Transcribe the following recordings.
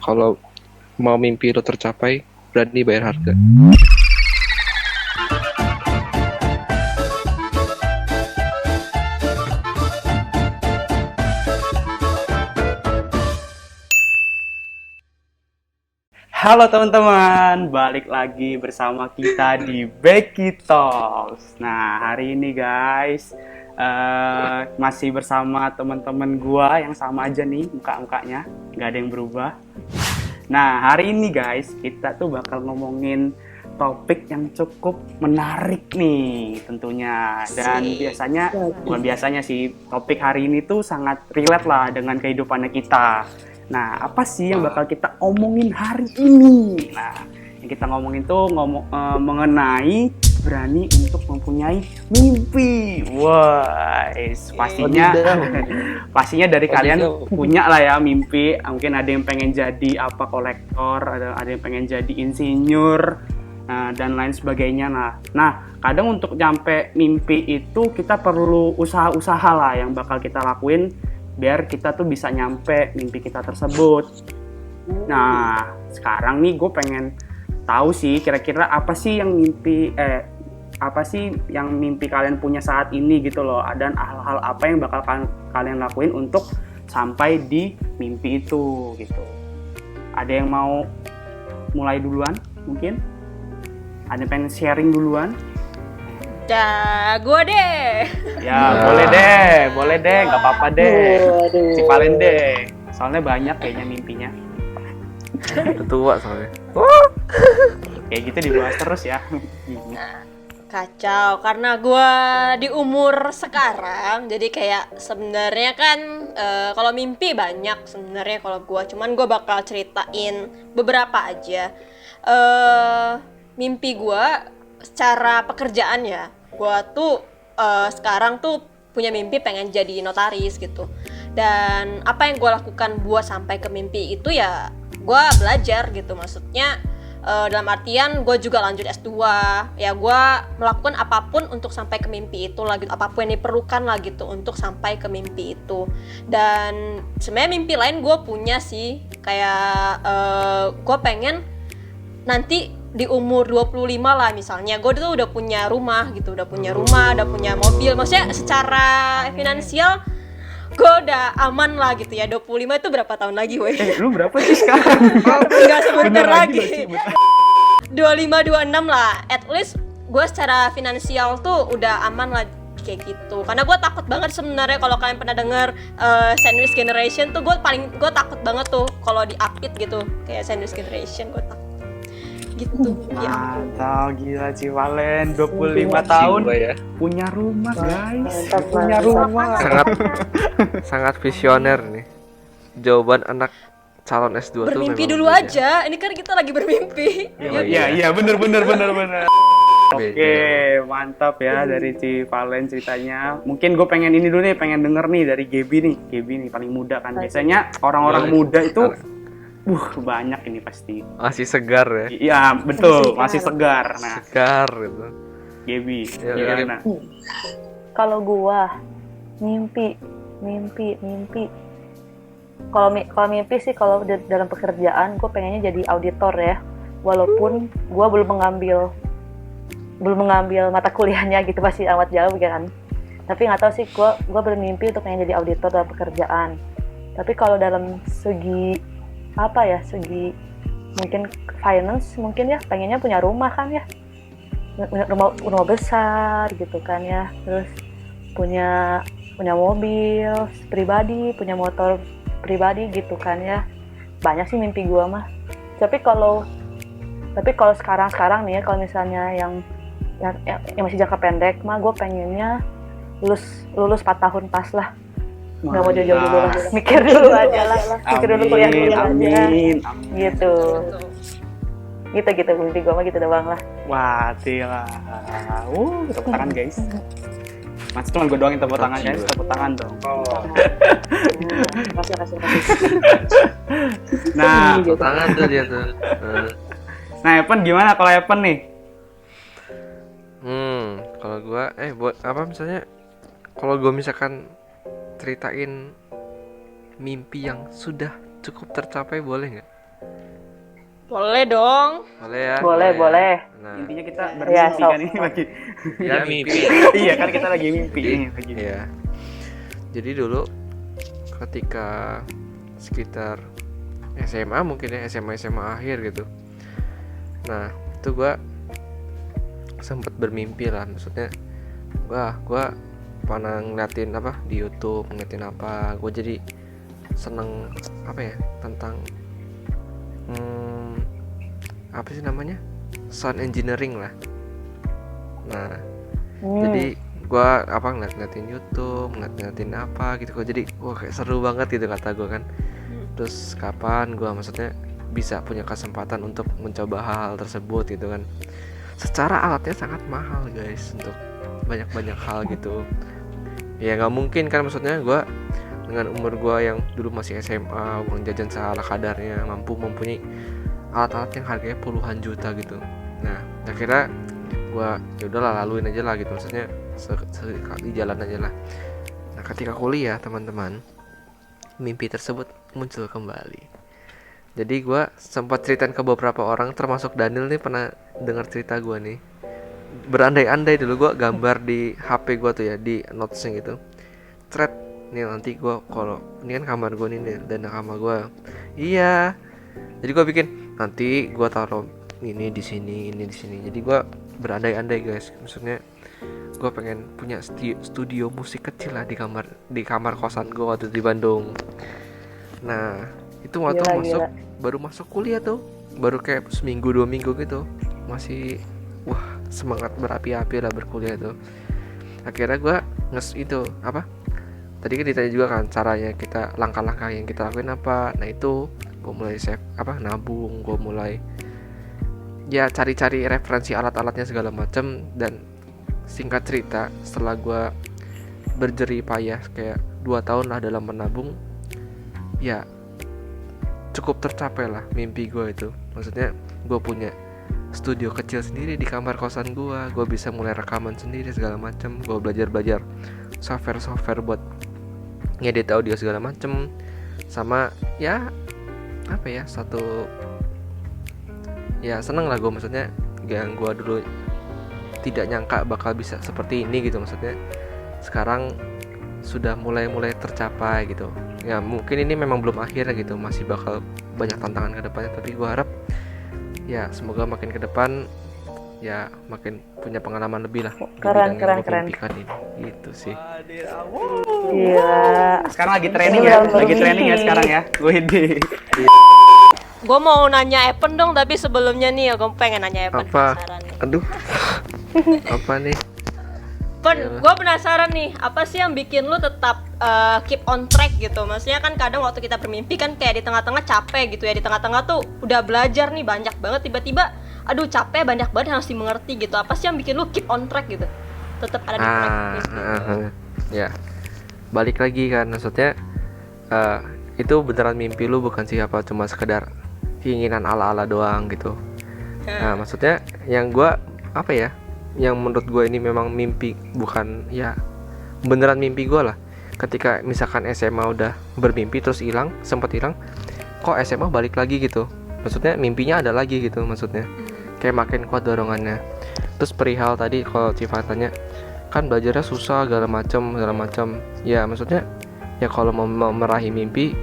Kalau mau mimpi lo tercapai, berani bayar harga. Halo teman-teman, balik lagi bersama kita di Becky Talks. Nah, hari ini guys, masih bersama teman-teman gua yang sama aja nih muka-mukanya, nggak ada yang berubah. Nah, hari ini guys, kita tuh bakal ngomongin topik yang cukup menarik nih tentunya. Dan biasanya, bukan biasanya sih, topik hari ini tuh sangat relate lah dengan kehidupannya kita. Nah, apa sih yang bakal kita omongin hari ini? Nah, yang kita ngomongin tuh mengenai berani untuk mempunyai mimpi. Wah, pastinya pastinya dari kalian punya lah ya mimpi. Mungkin ada yang pengen jadi apa, kolektor, ada yang pengen jadi insinyur, dan lain sebagainya. Nah, kadang untuk nyampe mimpi itu kita perlu usaha-usaha lah yang bakal kita lakuin biar kita tuh bisa nyampe mimpi kita tersebut. Nah, sekarang nih gue pengen tahu sih kira-kira apa sih yang mimpi kalian punya saat ini gitu loh. Dan hal-hal apa yang bakal kalian lakuin untuk sampai di mimpi itu gitu. Ada yang mau mulai duluan mungkin? Ada yang pengen sharing duluan? Gue deh. Ya, boleh deh, nggak apa-apa deh. Si Valen deh, soalnya banyak kayaknya mimpinya. Udah tua soalnya. Kayak gitu dibahas terus ya. Kacau, karena gue di umur sekarang, jadi kayak sebenarnya kan kalau mimpi banyak sebenarnya kalau gue, cuman gue bakal ceritain beberapa aja. Mimpi gue secara pekerjaan ya, gue tuh sekarang tuh punya mimpi pengen jadi notaris gitu. Dan apa yang gue lakukan buat sampai ke mimpi itu ya gue belajar gitu, maksudnya dalam artian gue juga lanjut S2 ya, gue melakukan apapun untuk sampai ke mimpi itu lah gitu, apapun yang diperlukan lah gitu untuk sampai ke mimpi itu. Dan sebenarnya mimpi lain gue punya sih, kayak gue pengen nanti di umur 25 lah misalnya, gue tuh udah punya rumah gitu, udah punya mobil, maksudnya secara finansial gue udah aman lah gitu ya. 25 itu berapa tahun lagi weh? Lu berapa sih sekarang? Enggak sebentar lagi. Bener. 25, 26 lah, at least gue secara finansial tuh udah aman lah kayak gitu. Karena gue takut banget sebenarnya, kalau kalian pernah denger Sandwich Generation tuh, gue takut banget tuh kalau diapit gitu, kayak Sandwich Generation, gue takut gitu. Mantap, gila Ci Valen, 25 tahun ya. punya rumah guys, punya rumah. Sangat visioner nih. Jawaban anak calon S2 tuh Bermimpi memang dulu beda. aja, ini kan kita lagi bermimpi. Iya, bener. Beda. Oke, mantap ya dari Ci Valen ceritanya. Mungkin gue pengen ini dulu nih, pengen denger nih dari Gaby nih paling muda kan. Biasanya orang-orang muda itu banyak ini pasti. Masih segar ya. Iya, betul, masih segar. Nah, Segar gitu. Gaby, Ya, gimana? Kalau gua mimpi. Kalau mimpi sih, kalau dalam pekerjaan gua pengennya jadi auditor ya. Walaupun gua belum mengambil mata kuliahnya gitu, masih amat jauh kan. Tapi nggak tahu sih, gua bermimpi untuk pengen jadi auditor dalam pekerjaan. Tapi kalau dalam segi mungkin finance, mungkin ya pengennya punya rumah kan ya, rumah besar gitu kan ya, terus punya mobil pribadi, punya motor pribadi gitu kan ya. Banyak sih mimpi gua mah. Tapi kalau sekarang nih ya, kalau misalnya yang masih jangka pendek mah, gue pengennya lulus 4 tahun pas lah. Nggak mau jauh-jauh dulu lah, mikir dulu aja lah, kuliah dulu aja. Amin. Gitu mimpi gue mah gitu doang lah. Wah, gila. Tepuk tangan guys. Mas cuma gue doang yang tepuk tangan guys, tepuk tangan dong. Kasih. Nah, Tepuk tangan tuh dia tuh. Evan gimana kalau Evan nih? Kalau gua buat apa misalnya, kalau gua misalkan ceritain mimpi yang sudah cukup tercapai boleh nggak? Boleh dong. Boleh ya? Boleh, ya. boleh. Nah, Intinya kita Ya, bermimpi sok. kan ini lagi. ya mimpi. Iya kan kita lagi mimpi nih lagi. Iya. Jadi dulu ketika sekitar SMA mungkin ya, SMA akhir gitu. Nah, itu gua sempat bermimpi lah, maksudnya gua pernah ngeliatin apa di YouTube, ngeliatin apa, gua jadi seneng apa ya tentang apa sih namanya, sound engineering lah. Nah, jadi gua apa ngeliatin YouTube, ngeliatin apa gitu kok, jadi wah kayak seru banget gitu kata gua kan. Terus kapan gua maksudnya bisa punya kesempatan untuk mencoba hal-hal tersebut gitu kan. Secara alatnya sangat mahal guys, untuk banyak hal gitu. Ya nggak mungkin kan, maksudnya gua dengan umur gua yang dulu masih SMA, uang jajan seala kadarnya, mampu mempunyai alat-alat yang harganya puluhan juta gitu. Nah, akhirnya gua ya udahlah laluin aja lah gitu, maksudnya sekali jalan aja lah. Nah, ketika kuliah teman-teman, mimpi tersebut muncul kembali. Jadi gua sempat ceritain ke beberapa orang, termasuk Daniel nih pernah dengar cerita gua nih. Berandai-andai dulu gua gambar di HP gua tuh ya, di notesnya gitu. Thread nih, nanti gua kalau ini kan kamar gua nih dan kamar gua. Iya. Jadi gua bikin nanti gua taruh ini di sini, ini di sini. Jadi gua berandai-andai guys. Maksudnya gua pengen punya studio musik kecil lah di kamar kosan gua waktu di Bandung. Nah, itu waktu Gila. baru masuk kuliah tuh, baru kayak seminggu 2 minggu gitu, masih wah semangat berapi-api lah berkuliah tuh. Akhirnya gue itu apa, tadi kan ditanya juga kan caranya kita, langkah-langkah yang kita lakuin apa. Nah itu gue mulai save apa, nabung, gue mulai ya cari-cari referensi alat-alatnya segala macam. Dan singkat cerita, setelah gue berjerih payah kayak 2 tahun lah dalam menabung, ya cukup tercapai lah mimpi gue itu. Maksudnya gue punya studio kecil sendiri di kamar kosan gue bisa mulai rekaman sendiri segala macam, gue belajar software buat ngedit audio segala macam. Sama ya apa ya, satu ya seneng lah gue, maksudnya yang gue dulu tidak nyangka bakal bisa seperti ini gitu. Maksudnya sekarang sudah mulai tercapai gitu. Ya mungkin ini memang belum akhirnya gitu, masih bakal banyak tantangan ke depannya, tapi gue harap ya semoga makin ke depan ya makin punya pengalaman lebih lah di Keren, bidang yang gue keren. impikan ini gitu sih. Gila. Sekarang lagi training ya, Bener-bener lagi training ya mimpi. sekarang ya. Wede. Gue mau nanya Evan dong, tapi sebelumnya nih gue pengen nanya Evan. Apa? Penasaran nih. Aduh. Apa nih? Evan, gue penasaran nih, apa sih yang bikin lu tetap keep on track gitu? Maksudnya kan kadang waktu kita bermimpi kan kayak di tengah-tengah capek gitu ya, di tengah-tengah tuh udah belajar nih banyak banget, tiba-tiba aduh capek banyak banget harus dimengerti gitu. Apa sih yang bikin lu keep on track gitu? Tetap ada di track gitu. Ya balik lagi kan, maksudnya itu beneran mimpi lu, bukan siapa cuma sekedar keinginan ala-ala doang gitu. Nah maksudnya yang gue apa ya, yang menurut gue ini memang mimpi, bukan ya beneran mimpi gue lah. Ketika misalkan SMA udah bermimpi terus sempat hilang, kok SMA balik lagi gitu, maksudnya mimpinya ada lagi gitu, maksudnya kayak makin kuat dorongannya. Terus perihal tadi kalau Civa tanya kan belajarnya susah segala macam ya, maksudnya ya kalau mau meraih mimpi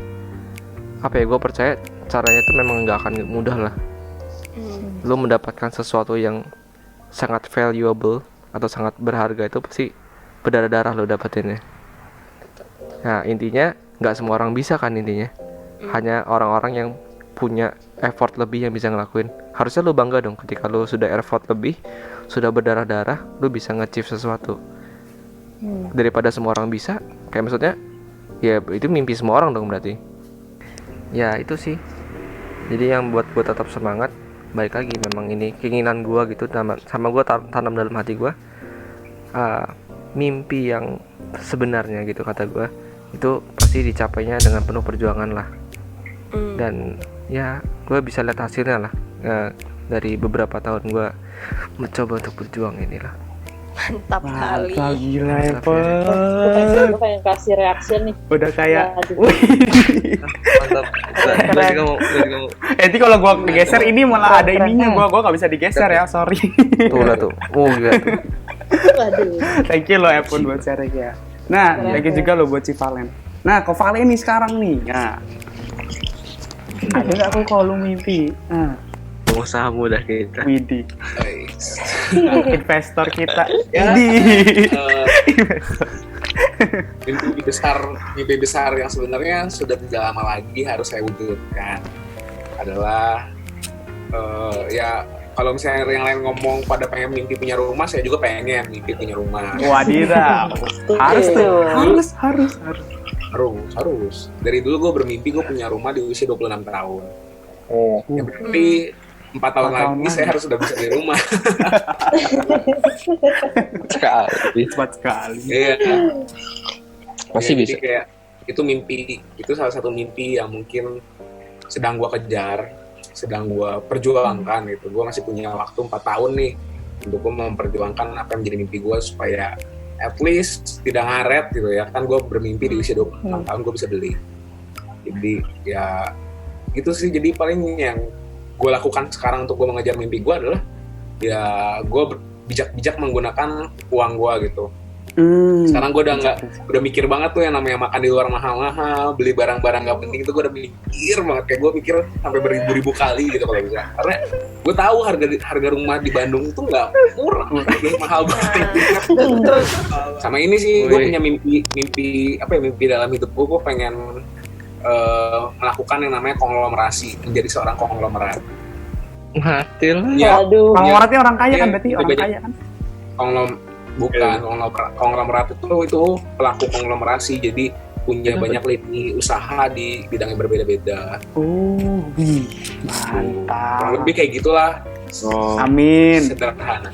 apa ya, gue percaya caranya itu memang nggak akan mudah lah. Lu mendapatkan sesuatu yang sangat valuable atau sangat berharga itu pasti berdarah-darah lo dapetinnya. Nah intinya nggak semua orang bisa kan, intinya hanya orang-orang yang punya effort lebih yang bisa ngelakuin. Harusnya lo bangga dong ketika lo sudah effort lebih, sudah berdarah-darah, lo bisa nge-achieve sesuatu. Daripada semua orang bisa, kayak maksudnya ya itu mimpi semua orang dong berarti. Ya itu sih, jadi yang buat gue tetap semangat, balik lagi memang ini keinginan gue gitu, sama gue tanam dalam hati gue, mimpi yang sebenarnya gitu kata gue, itu pasti dicapainya dengan penuh perjuangan lah. Dan ya gue bisa lihat hasilnya lah, dari beberapa tahun gue mencoba untuk berjuang inilah. Mantap kali. Mantap, gila ya, Gue pengen kasih reaction nih. Udah kayak, Waduh. wih. Mantap. Gue juga mau. Nanti kalau gua digeser ini malah ada Keren. ininya, gua nggak bisa digeser ya, sorry. Tuh lah tuh. Oh gila tuh. Waduh. Thank you lo Epon buat sharing ya. Nah, Keren, thank you keren. juga lo buat si Valen. Nah, kok Valen nih sekarang nih? Nah, ada nggak aku kalau lu mimpi? Nah, Pengusaha muda kita. Widi, Guys. investor kita. Ya. Widi. Mimpi besar yang sebenarnya sudah tidak lama lagi harus saya wujudkan adalah ya kalau misalnya yang lain ngomong pada pengen mimpi punya rumah, saya juga pengen mimpi punya rumah. Wadidaw. Harus tuh. Harus. Dari dulu gue bermimpi gue punya rumah di usia 26 tahun. Oh. Ya berarti 4 tahun 4 tahun lagi lagi. saya harus sudah bisa di rumah. Sekali. Cepat sekali. Iya. Masih Ya, bisa. jadi kayak itu salah satu mimpi yang mungkin sedang gua kejar, sedang gua perjuangkan gitu. Gua masih punya waktu 4 tahun nih untuk gua memperjuangkan apa yang menjadi mimpi gua supaya at least tidak ngaret gitu ya. Kan gua bermimpi di usia 26 tahun gua bisa beli. Jadi ya gitu sih, jadi paling yang gue lakukan sekarang untuk gue mengejar mimpi gue adalah ya gue bijak-bijak menggunakan uang gue gitu. Sekarang gue udah mikir banget tuh yang namanya makan di luar mahal-mahal, beli barang-barang gak penting itu gue udah mikir banget, kayak gue mikir sampai beribu-ribu kali gitu kalau bisa. Karena gue tahu harga rumah di Bandung itu nggak murah, mahal banget. Sama ini sih gue punya mimpi dalam hidup gue pengen melakukan yang namanya konglomerasi, menjadi seorang konglomerat. Mati lah. Ya, Waduh. Konglomeratnya orang kaya kan Iya, berarti orang banyak. kaya kan? Bukan konglomerat itu pelaku konglomerasi, jadi punya banyak lini usaha di bidang yang berbeda-beda. Oh, wih, Kurang mantap. lebih kayak gitulah, Oh. Amin. sederhana.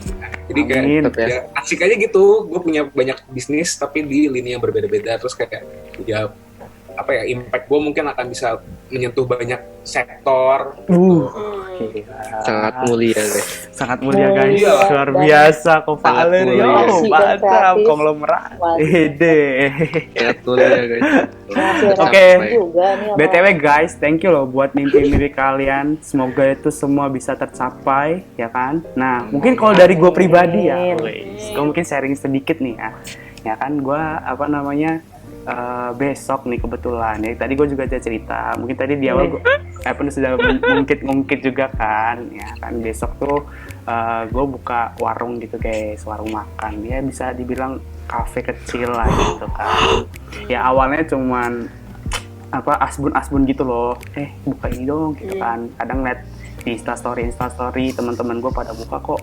Jadi Amin. kayak ya, asik aja gitu. Gue punya banyak bisnis tapi di lini yang berbeda-beda, terus kayak ya impact gue mungkin akan bisa menyentuh banyak sektor. Gila. Sangat mulia guys. Sangat mulia guys, Iya. luar biasa kok Sangat Valen. mulia. Yo, Kreatif, mantap kreatif. konglomerat. Waduh. Ede. Sangat mulia guys. Ngasih Oke. reaction juga nih sama- BTW guys, thank you loh buat mimpi-mimpi kalian. Semoga itu semua bisa tercapai, ya kan? Nah, mungkin kalau dari gue pribadi ya, gue mungkin sharing sedikit nih ya. Ya kan, gue besok nih kebetulan ya. Tadi gue juga ada cerita. Mungkin tadi di awal gue sudah ngungkit juga kan. Ya kan, besok tuh gue buka warung gitu guys, warung makan. Ya bisa dibilang kafe kecil lah gitu kan. Ya awalnya cuman asbun gitu loh, buka ini dong gitu kan. Kadang liat di instastory teman-teman gue pada buka, kok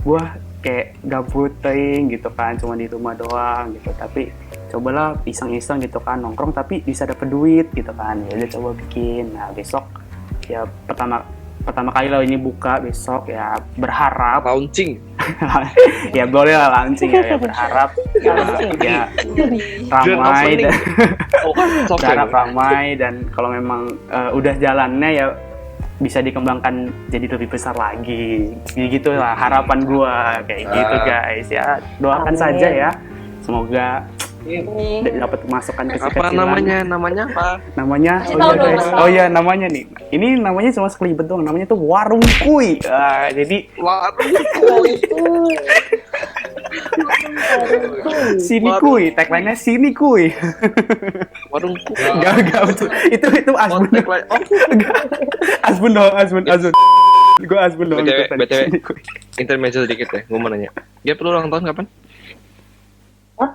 gue kayak gabuting gitu kan, cuma di rumah doang gitu. Tapi cobalah iseng-iseng gitu kan, nongkrong tapi bisa dapet duit gitu kan. Ya udah coba bikin. Nah besok ya pertama kali lah ini buka, besok ya berharap Launching. ya boleh lah launching ya berharap ya ramai dan Oh kan berharap ramai, dan kalau memang udah jalannya ya bisa dikembangkan jadi lebih besar lagi. Gitu lah harapan gua kayak gitu guys ya. Doakan Amin. saja ya. Semoga Nih. dapat masukan Apa kecil-kecilan. namanya apa? Namanya Kasih tahu dong, Mas. oh ya namanya nih. Ini namanya cuma sekelibet doang. Namanya tuh Warung Kuy. Jadi sini kuy, tagline-nya sini kuy. Warung Enggak betul. Itu Asbun. Asbun. Gue Asbun doang. BTW, ikutan. BTW. Sini kuy. intermezzo sedikit ya, gue mau nanya. Dia perlu ulang tahun kapan? Hah?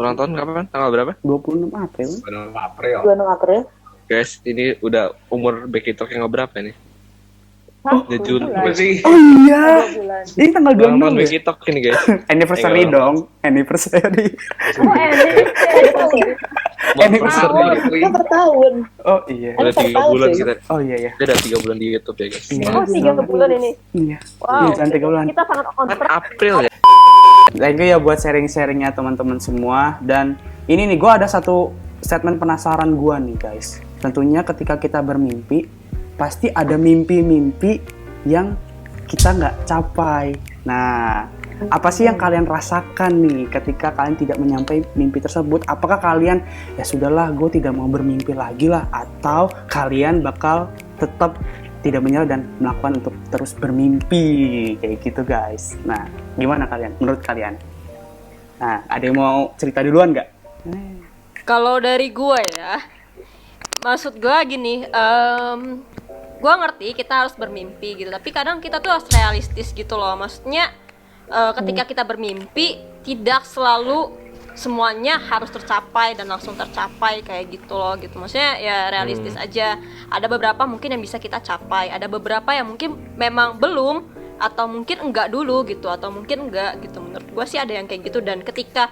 Ulang tahun kapan? Tanggal berapa? 26 April. Bulan April. 26 April. Guys, ini udah umur Bekitok yang berapa nih? Hah? Udah Juli. Apa sih? Oh iya. Bulan. Ini tanggal Ulang tahun 26 ya? Bekitok ini guys. Anniversary Tanggal- dong. Anniversary. Oh, Anniversary. Kita per tahun. Oh iya. Udah 3 bulan kita. Oh iya ya. Dia udah 3 bulan di YouTube ya guys. Iya. Oh, 3 bulan ini. Iya. Wow. Iya, jangan 3 bulan. Kita sangat on Kan track. April ya. Thank you ya buat sharing-sharingnya teman-teman semua. Dan ini nih gue ada satu statement penasaran gue nih guys. Tentunya ketika kita bermimpi, pasti ada mimpi-mimpi yang kita nggak capai. Nah, Apa sih yang kalian rasakan nih ketika kalian tidak menyampai mimpi tersebut? Apakah kalian ya sudahlah, gue tidak mau bermimpi lagi lah, atau kalian bakal tetap tidak menyerah dan melakukan untuk terus bermimpi kayak gitu guys? Nah, gimana kalian? Menurut kalian? Nah, ada yang mau cerita duluan nggak? Kalau dari gue ya, maksud gue gini, gue ngerti kita harus bermimpi gitu, tapi kadang kita tuh harus realistis gitu loh. Maksudnya ketika kita bermimpi tidak selalu semuanya harus tercapai dan langsung tercapai kayak gitu loh gitu. Maksudnya ya realistis aja. Ada beberapa mungkin yang bisa kita capai, ada beberapa yang mungkin memang belum, atau mungkin enggak dulu gitu, atau mungkin enggak gitu. Menurut gue sih ada yang kayak gitu, dan ketika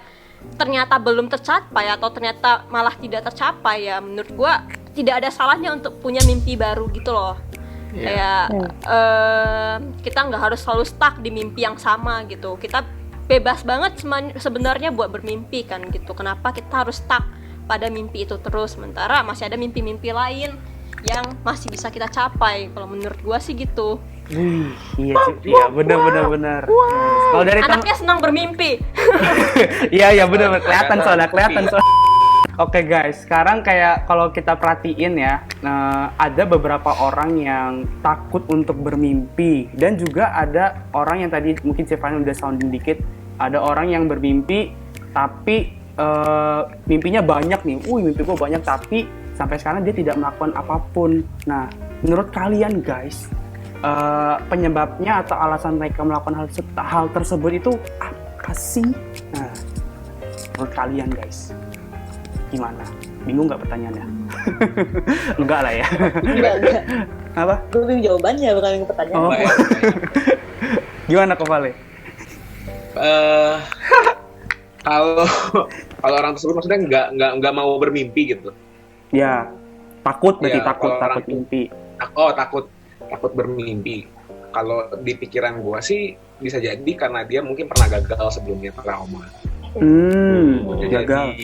ternyata belum tercapai atau ternyata malah tidak tercapai, ya menurut gue tidak ada salahnya untuk punya mimpi baru gitu loh. Kayak kita nggak harus selalu stuck di mimpi yang sama gitu. Kita bebas banget sebenarnya buat bermimpi kan gitu. Kenapa kita harus stuck pada mimpi itu terus, sementara masih ada mimpi-mimpi lain yang masih bisa kita capai. Kalau menurut gua sih gitu. Wih, iya benar. Kalau dari Anaknya senang bermimpi. iya benar, kelihatan soalnya. Oke guys, sekarang kayak kalau kita perhatiin ya, ada beberapa orang yang takut untuk bermimpi, dan juga ada orang yang tadi mungkin Stefan udah sounding dikit, ada orang yang bermimpi tapi mimpinya banyak nih, mimpi gue banyak tapi sampai sekarang dia tidak melakukan apapun. Nah, menurut kalian guys, penyebabnya atau alasan mereka melakukan hal tersebut itu apa sih? Nah, menurut kalian guys, gimana? Bingung nggak pertanyaannya? Enggak lah ya. Enggak. Apa? Gue bingung jawabannya, bukan bingung pertanyaan. Oh. Gimana kok Vale? Kalau orang tersebut maksudnya nggak mau bermimpi gitu. Ya, takut berarti, Ya, takut kalau orang- mimpi. Takut bermimpi. Kalau di pikiran gua sih bisa jadi karena dia mungkin pernah gagal sebelumnya, trauma. Gagal.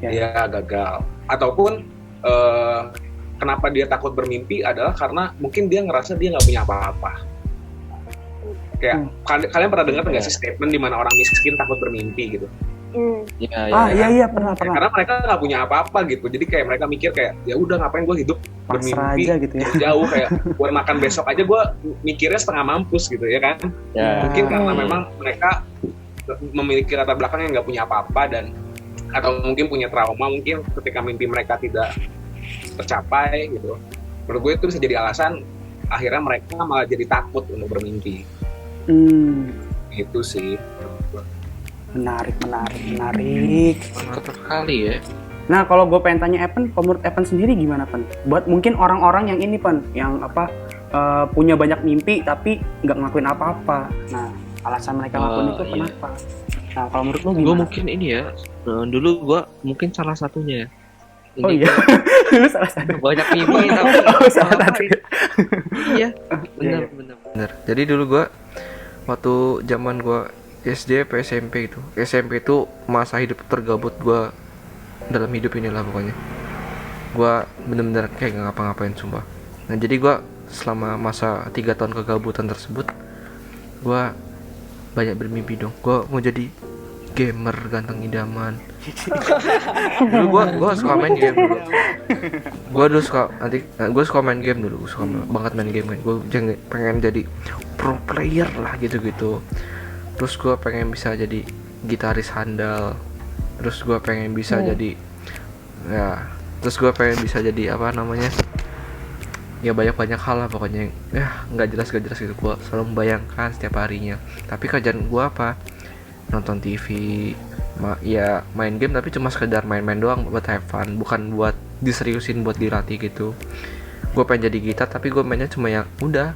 Ya. Dia gagal. Ataupun kenapa dia takut bermimpi adalah karena mungkin dia ngerasa dia nggak punya apa-apa. Kayak kalian pernah dengar nggak sih statement di mana orang miskin takut bermimpi gitu? Iya pernah. Karena mereka nggak punya apa-apa gitu. Jadi kayak mereka mikir kayak ya udah ngapain gue hidup Pasrah bermimpi aja gitu ya. jauh, kayak buat makan besok aja gue mikirnya setengah mampus gitu ya kan. Mungkin karena memang mereka memiliki latar belakang yang nggak punya apa-apa, dan atau mungkin punya trauma mungkin ketika mimpi mereka tidak tercapai gitu. Menurut gue itu bisa jadi alasan akhirnya mereka malah jadi takut untuk bermimpi. Itu sih. Menarik. Mantap kali ya. Nah, kalau gue pengen tanya Evan, menurut Evan sendiri gimana, Pan? Buat mungkin orang-orang yang ini, Pan, yang punya banyak mimpi tapi nggak ngelakuin apa-apa. Nah, alasan mereka ngelakuin itu kenapa? Nah, kalau menurut lo Gue gimana? mungkin ini ya. Dulu gue mungkin salah satunya. Ini Oh iya, lu salah satu. banyak mimpi tapi Salah satu. iya bener. Jadi dulu gue waktu zaman gue SD atau SMP itu masa hidup tergabut gue dalam hidup inilah pokoknya. Gue bener-bener kayak gak ngapa-ngapain sumpah. Nah jadi gue selama masa 3 tahun kegabutan tersebut, gue banyak bermimpi dong. Gue mau jadi gamer ganteng idaman. Dulu gue suka main game dulu. Gue suka main game dulu. Gue suka banget main game kan. Gue pengen jadi pro player lah gitu. Terus gue pengen bisa jadi gitaris handal. Terus gue pengen bisa jadi terus gue pengen bisa jadi apa namanya, ya banyak hal lah pokoknya. Nggak jelas gitu. Gue selalu membayangkan setiap harinya. Tapi kerjaan gue apa? Nonton TV, main game, tapi cuma sekedar main-main doang buat have fun, bukan buat diseriusin, buat dilatih gitu. Gue pengen jadi gitar tapi gue mainnya cuma yang udah.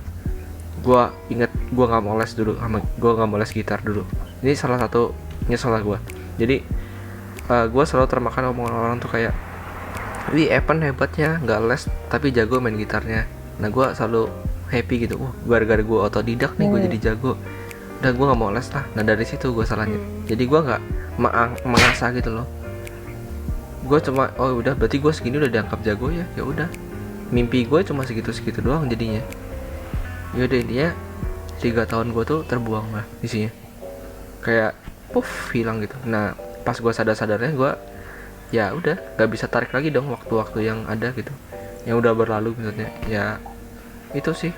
Gue inget gue nggak mau les dulu, gue nggak mau les gitar dulu. Ini salah satu nyesel gue. Jadi gue selalu termakan omongan orang tuh kayak, wih Evan hebatnya nggak les tapi jago main gitarnya. Nah gue selalu happy gitu, gara-gara gue otodidak nih gue jadi jago. Udah gue nggak mau les lah. Nah dari situ gue salahnya. Jadi gue nggak mengasah gitu loh. Gue cuma udah berarti gue segini udah dianggap jago ya. Ya udah. Mimpi gue cuma segitu doang jadinya. Ya udah intinya 3 tahun gue tuh terbuang lah isinya. kayak puff hilang gitu. Nah pas gue sadar-sadarnya gue ya udah nggak bisa tarik lagi dong waktu-waktu yang ada gitu, yang udah berlalu maksudnya. Ya itu sih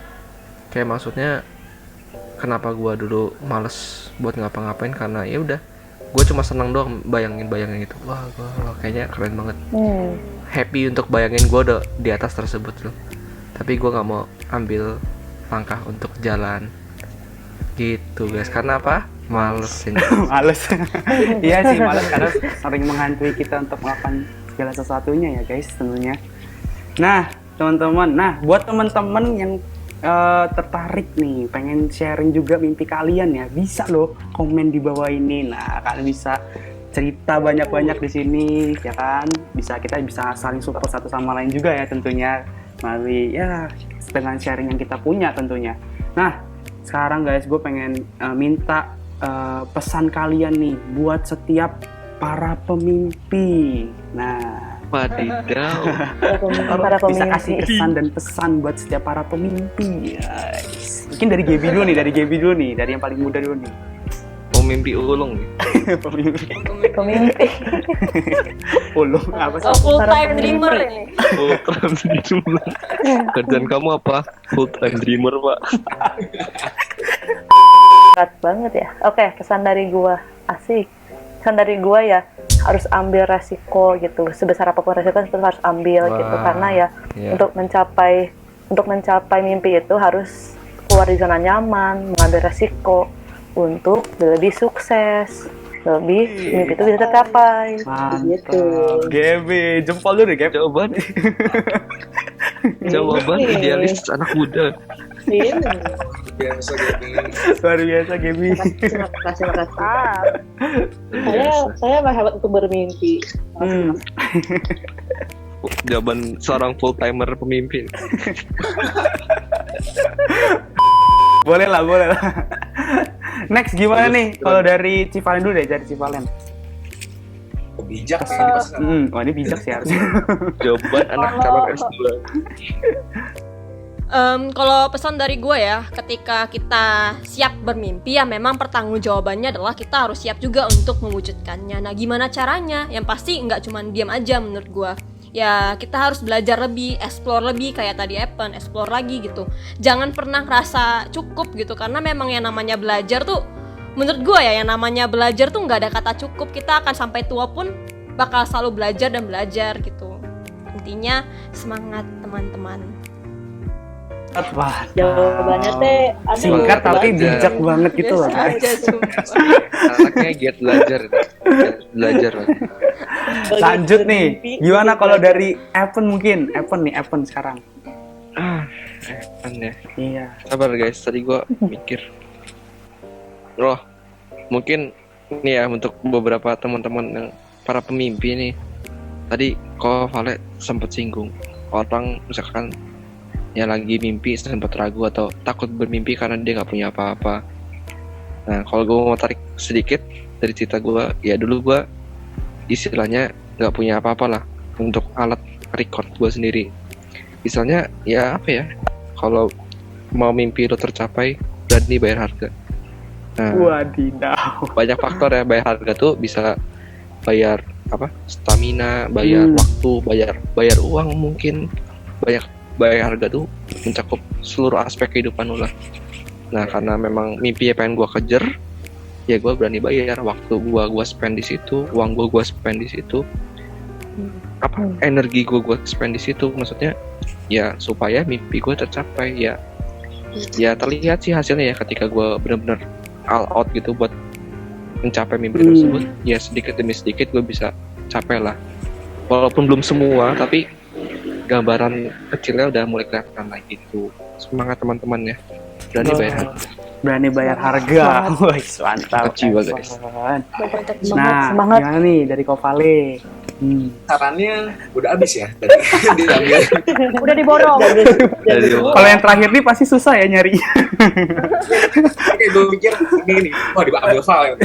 kayak maksudnya kenapa gue dulu males buat ngapa-ngapain, karena ya udah gue cuma senang doang bayangin gitu. Wah kayaknya keren banget, happy untuk bayangin gue udah di atas tersebut loh, tapi gue nggak mau ambil langkah untuk jalan gitu guys. Karena apa? Males ini. Males. Iya sih, males karena sering menghantui kita untuk melakukan segala sesuatunya ya guys tentunya. Nah teman-teman, buat teman-teman yang tertarik nih pengen sharing juga mimpi kalian ya, bisa loh komen di bawah ini. Nah kalian bisa cerita banyak-banyak di sini ya kan, kita bisa saling support satu sama lain juga ya tentunya melalui ya dengan sharing yang kita punya tentunya. Nah sekarang guys gue pengen minta pesan kalian nih buat setiap para pemimpi. Nah Wadidaw. Para bisa pemimpi. kasih kesan dan pesan buat setiap para pemimpi. Guys. Mungkin dari Gaby dulu nih, dari yang paling muda dulu nih. Mau mimpi ulung nih. Pemimpi. Pemimpi. Ulung apa sih? Oh, full Para time pemimpi. dreamer ini. Full time dreamer. Kerjaan kamu apa? Full time dreamer pak. Berat banget ya. Oke, pesan dari gua asik. Pesan dari gua ya harus ambil resiko gitu. Sebesar apapun resiko tetap harus ambil gitu, karena ya Iya. untuk mencapai mimpi itu harus keluar dari zona nyaman, mengambil resiko untuk lebih sukses, lebih mimpi itu bisa tercapai. Mantap. Gaby, jempol dulu deh Gaby. Jawaban idealis anak muda. Iya. Biasa gitu. Luar biasa Gaby. Terima kasih. Saya hebat untuk bermimpi. Jawaban seorang full timer pemimpin. Boleh lah. Next gimana nih? Kalau dari Civalen dulu deh, dari Civalen. Bijak sih. Wah ini bijak sih harusnya. Jawaban anak calon S2. Kalau pesan dari gue ya, ketika kita siap bermimpi ya memang pertanggungjawabannya adalah kita harus siap juga untuk mewujudkannya. Nah gimana caranya? Yang pasti nggak cuma diam aja menurut gue. Ya kita harus belajar lebih, explore lebih kayak tadi Evan, explore lagi gitu. Jangan pernah ngerasa cukup gitu, karena memang yang namanya belajar tuh, menurut gue ya yang namanya belajar tuh nggak ada kata cukup. Kita akan sampai tua pun bakal selalu belajar dan belajar gitu. Intinya semangat teman-teman. Wah, Jawabannya teh singkat tapi belajar. bijak banget gitu loh Biasa guys. aja, sumpah. Anaknya giat belajar. Belajar. Lanjut nih, gimana kalau dari Evan mungkin? Evan sekarang. Evan ya. Iya. Sabar guys, tadi gua mikir. Mungkin nih ya untuk beberapa teman-teman yang para pemimpi nih. Tadi kok Vale sempat singgung orang misalkan yang lagi mimpi sempat ragu atau takut bermimpi karena dia nggak punya apa-apa. Nah, kalau gue mau tarik sedikit dari cerita gue, ya dulu gue istilahnya nggak punya apa-apa lah untuk alat record gue sendiri. Misalnya ya apa ya, kalau mau mimpi lo tercapai berani bayar harga. Nah, Wadidaw. banyak faktor ya, bayar harga tuh bisa bayar apa, stamina, bayar waktu, bayar uang, mungkin bayar harga tuh mencakup seluruh aspek kehidupan lo lah. Nah karena memang mimpi pengen gue kejar, ya gue berani bayar waktu gue spend di situ, uang gue spend di situ, energi gue spend di situ, maksudnya ya supaya mimpi gue tercapai. Ya terlihat sih hasilnya ya ketika gue benar-benar all out gitu buat mencapai mimpi tersebut. Ya sedikit demi sedikit gue bisa capai lah, walaupun belum semua, tapi gambaran kecilnya udah mulai kelihatan lagi tuh. Semangat teman-teman ya, berani bayar harga. Wah, mantap. Jiwa guys. Nah, Semangat. gimana nih dari Kovale? Sarannya udah habis ya tadi. Diambil. Udah diborong. Kalau yang terakhir nih pasti susah ya nyari. Oke, gue pikir ini nih, wah diambil file.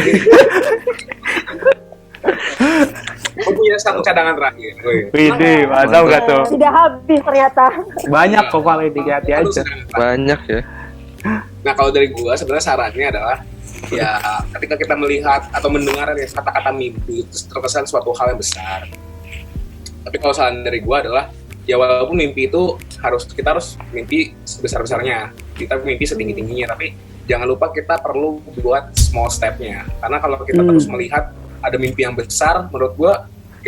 Gue punya satu cadangan terakhir. Widih, mantap gak tuh? Sudah habis ternyata. Banyak Kovale, hati-hati aja. Banyak ya. Nah kalau dari gue sebenarnya sarannya adalah ya ketika kita melihat atau mendengar ya, kata-kata mimpi itu terkesan suatu hal yang besar. Tapi kalau saran dari gue adalah ya walaupun mimpi itu kita harus mimpi sebesar-besarnya, kita mimpi setinggi-tingginya, tapi jangan lupa kita perlu buat small step-nya. Karena kalau kita terus melihat ada mimpi yang besar, menurut gue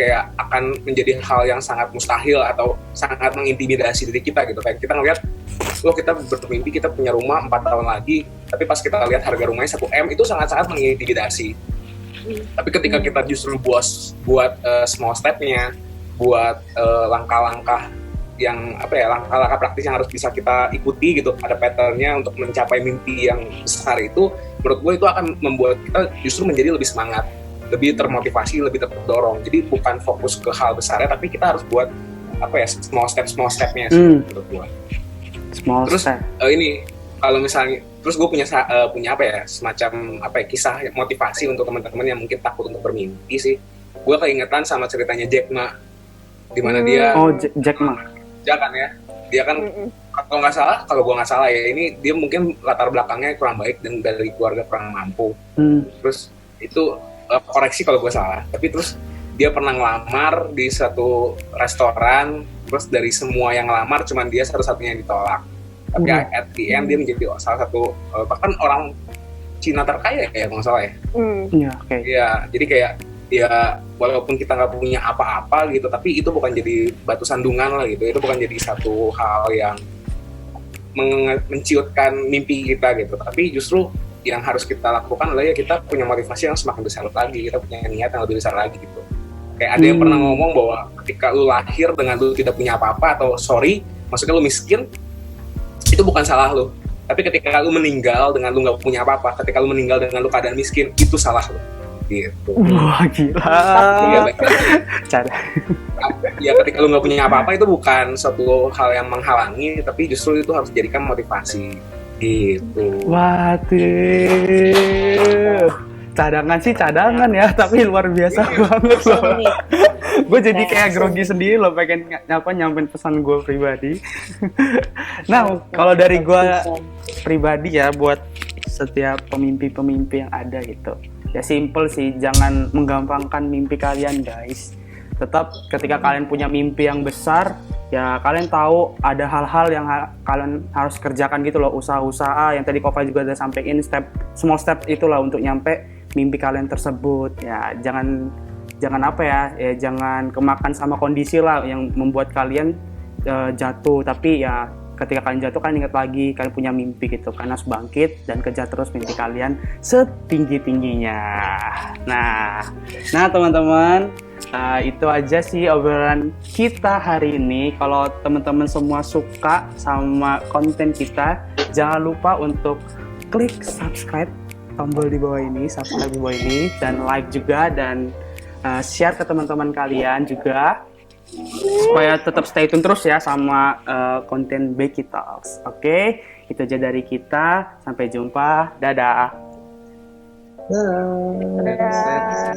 kayak akan menjadi hal yang sangat mustahil atau sangat mengintimidasi diri kita gitu. Kayak kita ngeliat, kita bermimpi kita punya rumah 4 tahun lagi, tapi pas kita lihat harga rumahnya 1 M, itu sangat-sangat mengintimidasi. Tapi ketika kita justru buat small step-nya, buat langkah-langkah yang langkah-langkah praktis yang harus bisa kita ikuti gitu, ada pattern-nya untuk mencapai mimpi yang besar itu, menurut gue itu akan membuat kita justru menjadi lebih semangat, lebih termotivasi, lebih terdorong. Jadi bukan fokus ke hal besarnya, tapi kita harus buat small step-nya sih, menurut gue. Small Terus step. ini kalau misalnya, terus gue punya semacam kisah motivasi untuk teman-teman yang mungkin takut untuk bermimpi sih. Gue keingetan sama ceritanya Jack Ma, di mana dia Jack Ma. kan ya, dia kan kalau gue nggak salah ya, ini dia mungkin latar belakangnya kurang baik dan dari keluarga kurang mampu. Terus itu koreksi kalau gue salah, tapi terus dia pernah ngelamar di satu restoran, terus dari semua yang ngelamar cuman dia satu-satunya yang ditolak, tapi at the end dia menjadi salah satu bahkan orang Cina terkaya ya kalau nggak salah ya. Iya, oke. Iya, jadi kayak ya walaupun kita nggak punya apa-apa gitu, tapi itu bukan jadi batu sandungan lah gitu, itu bukan jadi satu hal yang menciutkan mimpi kita gitu, tapi justru yang harus kita lakukan adalah ya kita punya motivasi yang semakin besar lagi, kita punya niat yang lebih besar lagi gitu. Kayak ada yang pernah ngomong bahwa ketika lu lahir dengan lu tidak punya apa-apa, atau maksudnya lu miskin, itu bukan salah lu. Tapi ketika lu meninggal dengan lu nggak punya apa-apa, ketika lu meninggal dengan lu keadaan miskin, itu salah lu. Gitu. Wah, gila. Ya ketika lu nggak punya apa-apa itu bukan suatu hal yang menghalangi, tapi justru itu harus dijadikan motivasi. Gitu. Waduh, cadangan ya, tapi luar biasa banget loh. Gue jadi kayak grogi sendiri loh, pengen nyampein pesan gue pribadi. Nah, kalau dari gue pribadi ya, buat setiap pemimpi-pemimpi yang ada gitu, ya simple sih, jangan menggampangkan mimpi kalian guys. Tetap ketika kalian punya mimpi yang besar, ya kalian tahu ada hal-hal yang kalian harus kerjakan gitu loh, usaha-usaha yang tadi Kova juga udah sampein, small step itulah untuk nyampe mimpi kalian tersebut. Ya jangan jangan kemakan sama kondisi lah yang membuat kalian jatuh, tapi ya ketika kalian jatuh, kalian ingat lagi kalian punya mimpi gitu, kalian harus bangkit dan kejar terus mimpi kalian setinggi-tingginya. Nah teman-teman, itu aja sih obrolan kita hari ini. Kalau teman-teman semua suka sama konten kita, jangan lupa untuk klik subscribe, tombol di bawah ini, subscribe di bawah ini, dan like juga, dan share ke teman-teman kalian juga, supaya tetap stay tune terus ya sama konten Becky Talks. Oke, itu aja dari kita. Sampai jumpa. Dadah. Dadah.